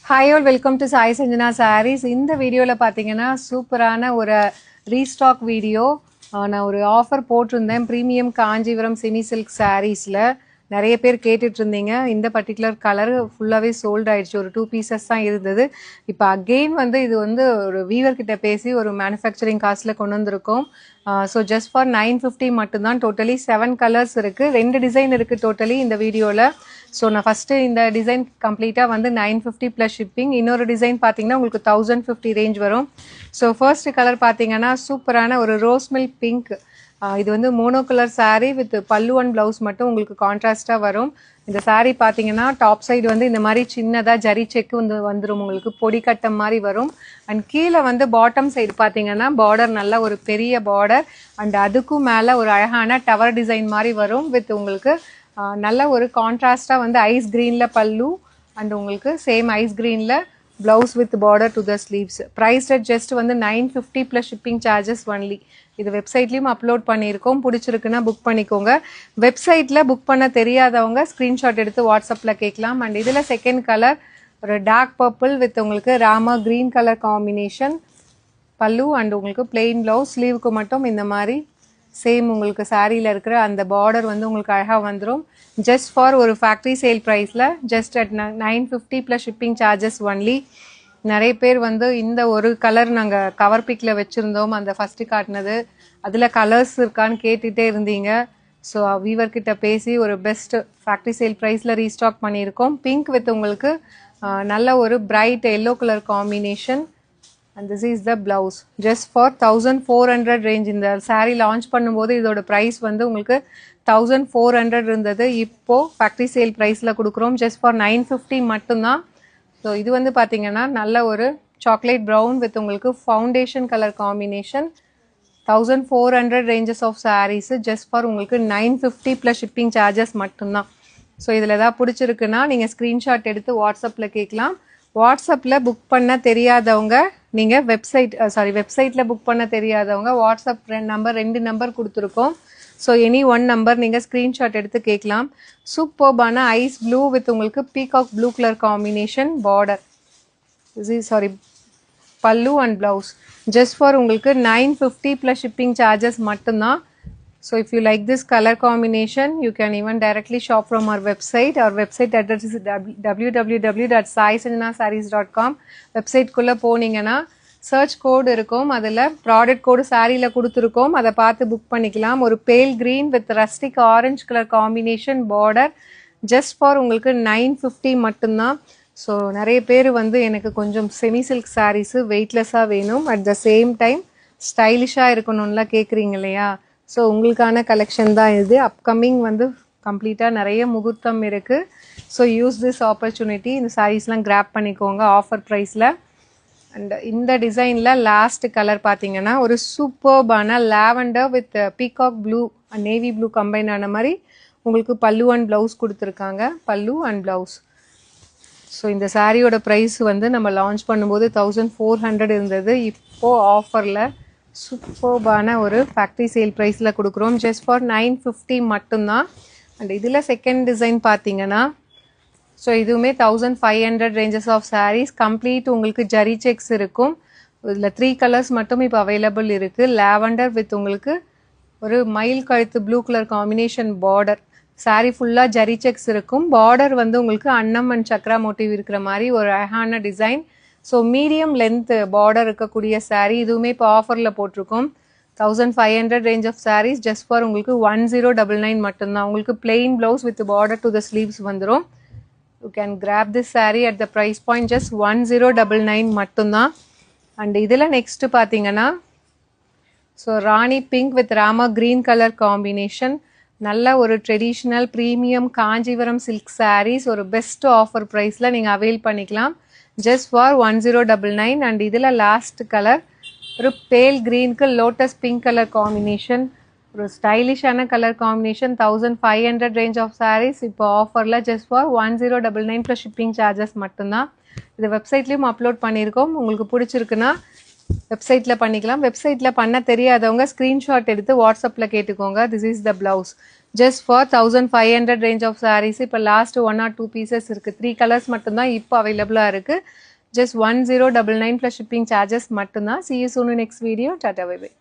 Hi all, welcome to Sai Sanjana Sarees. இந்த வீடியோவில் பார்த்தீங்கன்னா சூப்பரான ஒரு ரீஸ்டாக் வீடியோ. நான் ஒரு ஆஃபர் போட்டிருந்தேன் ப்ரீமியம் காஞ்சிபுரம் செமி சில்க் சாரீஸில். நிறைய பேர் கேட்டுட்டு இருந்தீங்க. இந்த பர்டிகுலர் கலர் ஃபுல்லாகவே சோல்ட் ஆயிடுச்சு. ஒரு 2 பீசஸ் தான் இருந்தது. இப்போ அகெயின் வந்து இது வந்து ஒரு வீவர் கிட்ட பேசி ஒரு மேனுஃபேக்சரிங் காஸ்ட்டில் கொண்டு வந்திருக்கோம். ஸோ ஜஸ்ட் ஃபார் 950 மட்டும்தான். டோட்டலி 7 கலர்ஸ் இருக்குது, 2 டிசைன் இருக்குது டோட்டலி இந்த வீடியோவில். ஸோ நான் ஃபஸ்ட்டு இந்த டிசைன் கம்ப்ளீட்டாக வந்து 950 ப்ளஸ் ஷிப்பிங். இன்னொரு டிசைன் பார்த்தீங்கன்னா உங்களுக்கு 1050 ரேஞ்ச் வரும். ஸோ ஃபர்ஸ்ட் கலர் பார்த்தீங்கன்னா சூப்பரான ஒரு ரோஸ் மில்க் பிங்க். இது வந்து மோனோ கலர் சாரீ வித் பல்லு அண்ட் ப்ளவுஸ் மட்டும் உங்களுக்கு கான்ட்ராஸ்டாக வரும். இந்த சாரீ பார்த்தீங்கன்னா டாப் சைடு வந்து இந்த மாதிரி சின்னதாக ஜரி செக்கு வந்துடும், உங்களுக்கு பொடி கட்டம் மாதிரி வரும். அண்ட் கீழே வந்து பாட்டம் சைடு பார்த்தீங்கன்னா பார்டர் நல்ல ஒரு பெரிய பார்டர் அண்ட் அதுக்கும் மேலே ஒரு அழகான டவர் டிசைன் மாதிரி வரும். வித் உங்களுக்கு நல்ல ஒரு கான்ட்ராஸ்டாக வந்து ஐஸ் க்ரீனில் பல்லு அண்ட் உங்களுக்கு சேம் ஐஸ் க்ரீனில் blouse with border to the sleeves. Price red just வந்து 950 ப்ளஸ் ஷிப்பிங் சார்ஜஸ் ஒன்லி. இது வெப்சைட்லேயும் அப்லோட் பண்ணியிருக்கோம். பிடிச்சிருக்குன்னா புக் பண்ணிக்கோங்க. வெப்சைட்டில் புக் பண்ண தெரியாதவங்க ஸ்க்ரீன்ஷாட் எடுத்து வாட்ஸ்அப்பில் கேட்கலாம். அண்ட் இதில் செகண்ட் கலர் ஒரு டார்க் பர்பிள் வித் உங்களுக்கு ராமா க்ரீன் கலர் காம்பினேஷன் பல்லு அண்ட் உங்களுக்கு பிளெயின் ப்ளவுஸ். ஸ்லீவுக்கு மட்டும் இந்த மாதிரி சேம் உங்களுக்கு சாரியில் இருக்கிற அந்த பார்டர் வந்து உங்களுக்கு அழகாக வந்துடும். ஜஸ்ட் ஃபார் ஒரு ஃபேக்ட்ரி சேல் ப்ரைஸில் just at 950 plus shipping charges only. நிறைய பேர் வந்து இந்த ஒரு கலர் நாங்கள் கவர் பிக்கில் வச்சுருந்தோம், அந்த ஃபஸ்ட்டு காட்டினது. அதில் கலர்ஸ் இருக்கான்னு கேட்டுகிட்டே இருந்தீங்க. ஸோ வீவர்கிட்ட பேசி ஒரு பெஸ்ட் ஃபேக்ட்ரி சேல் ப்ரைஸில் ரீஸ்டாக் பண்ணியிருக்கோம். பிங்க் வித் உங்களுக்கு நல்ல ஒரு bright yellow colour combination. and this is the blouse just for 1400 range. இந்த saree launch பண்ணும்போது இதோட price வந்து உங்களுக்கு 1400 இருந்தது. இப்போ factory sale priceல கொடுக்குறோம் just for 950 மட்டும்தான். ஸோ இது வந்து பார்த்தீங்கன்னா நல்ல ஒரு சாக்லேட் ப்ரௌன் வித் உங்களுக்கு foundation colour combination. 1400 ranges of sarees just for உங்களுக்கு 950 ப்ளஸ் ஷிப்பிங் சார்ஜஸ் மட்டும்தான். ஸோ இதில் ஏதாவது பிடிச்சிருக்குன்னா நீங்கள் ஸ்க்ரீன்ஷாட் எடுத்து வாட்ஸ்அப்பில் கேட்கலாம். வாட்ஸ்அப்பில் புக் பண்ண தெரியாதவங்க நீங்கள் வெப்சைட்டில் புக் பண்ண தெரியாதவங்க வாட்ஸ்அப் ரெண்டு நம்பர் கொடுத்துருக்கோம். ஸோ எனி ஒன் நம்பர் நீங்கள் ஸ்க்ரீன்ஷாட் எடுத்து கேட்கலாம். சூப்பர்பான ஐஸ் ப்ளூ வித் உங்களுக்கு peacock blue colour combination border பல்லு அண்ட் ப்ளவுஸ் ஜஸ்ட் ஃபார் உங்களுக்கு 950 ப்ளஸ் ஷிப்பிங் சார்ஜஸ் மட்டும்தான். So if you like this color combination, you can even directly shop from our website. Our website address is www.saisanjanasarees.com. website குள்ள போனீங்கன்னா search code இருக்கும், அதில் product கோடு சாரியில் கொடுத்துருக்கோம், அதை பார்த்து புக் பண்ணிக்கலாம். ஒரு பேல் green with rustic orange colour combination border just for உங்களுக்கு 950 மட்டும்தான். ஸோ நிறைய பேர் வந்து எனக்கு கொஞ்சம் செமி சில்க் சாரீஸு வெயிட்லெஸ்ஸாக வேணும், அட் த சேம் டைம் ஸ்டைலிஷாக இருக்கணும்லாம் கேட்குறீங்க இல்லையா? ஸோ உங்களுக்கான கலெக்ஷன் தான் இது. அப்கமிங் வந்து கம்ப்ளீட்டாக நிறைய முகூர்த்தம் இருக்குது. ஸோ யூஸ் திஸ் ஆப்பர்ச்சுனிட்டி, இந்த சாரீஸ்லாம் கிராப் பண்ணிக்கோங்க ஆஃபர் ப்ரைஸில். அண்ட் இந்த டிசைனில் லாஸ்ட் கலர் பார்த்தீங்கன்னா ஒரு சூப்பர்பான lavender with peacock blue and navy blue combine ஆன மாதிரி உங்களுக்கு பல்லு அண்ட் ப்ளவுஸ் கொடுத்துருக்காங்க. பல்லு அண்ட் ப்ளவுஸ். ஸோ இந்த சாரியோட ப்ரைஸ் வந்து நம்ம லான்ச் பண்ணும்போது 1400 இருந்தது. இப்போது ஆஃபரில் சூப்பர்பான ஒரு ஃபேக்ட்ரி சேல் ப்ரைஸில் கொடுக்குறோம் ஜஸ்ட் ஃபார் 950 மட்டும்தான். அண்ட் இதில் செகண்ட் டிசைன் பார்த்தீங்கன்னா ஸோ இதுவுமே 1500 ரேஞ்சஸ் ஆஃப் சாரீஸ். கம்ப்ளீட் உங்களுக்கு ஜரி செக்ஸ் இருக்கும். இதில் 3 கலர்ஸ் மட்டும் இப்போ அவைலபிள் இருக்குது. லாவெண்டர் வித் உங்களுக்கு ஒரு மயில் கழுத்து blue colour combination border. Sari ஃபுல்லாக ஜரி செக்ஸ் இருக்கும். பார்டர் வந்து உங்களுக்கு அன்னம் அண்ட் சக்ரா மோட்டிவ் இருக்கிற மாதிரி ஒரு அழகான design. So medium length border இருக்கக்கூடிய சாரீ. இதுவுமே இப்போ ஆஃபரில் போட்டிருக்கோம். 1500 range of saris just for உங்களுக்கு 1099 மட்டும்தான். உங்களுக்கு plain blouse with border to the sleeves வந்துடும். You can grab this sari at the price point just 1099 மட்டும்தான். அண்ட் இதில் நெக்ஸ்ட்டு பார்த்தீங்கன்னா so Rani pink with Rama green colour combination. நல்ல ஒரு traditional premium Kanchipuram silk saris ஒரு பெஸ்ட் ஆஃபர் ப்ரைஸில் நீங்கள் அவைல் பண்ணிக்கலாம் ஜஸ்ட் ஃபார் 1099. அண்ட் இதில் லாஸ்ட் கலர் ஒரு பேல் க்ரீனுக்கு லோட்டஸ் பிங்க் கலர் காம்பினேஷன். ஒரு ஸ்டைலிஷான colour combination. 1500 range of saris இப்போ ஆஃபரில் just for 1099 plus shipping charges மட்டும்தான். இது வெப்சைட்லேயும் அப்லோட் பண்ணியிருக்கோம். உங்களுக்கு பிடிச்சிருக்குன்னா வெப்சைட்டில் பண்ணிக்கலாம். வெப்சைட்டில் பண்ண தெரியாதவங்க ஸ்க்ரீன்ஷாட் எடுத்து வாட்ஸ்அப்பில் கேட்டுக்கோங்க. This is the blouse just for 1500 range of saris. இப்போ லாஸ்ட் 1 or 2 பீசஸ் இருக்குது. 3 கலர்ஸ் மட்டும்தான் இப்போ அவைலபிளாக இருக்குது. ஜஸ்ட் 1099 + ஷிப்பிங் சார்ஜஸ் மட்டும்தான். See you soon in next video. Tata bye bye.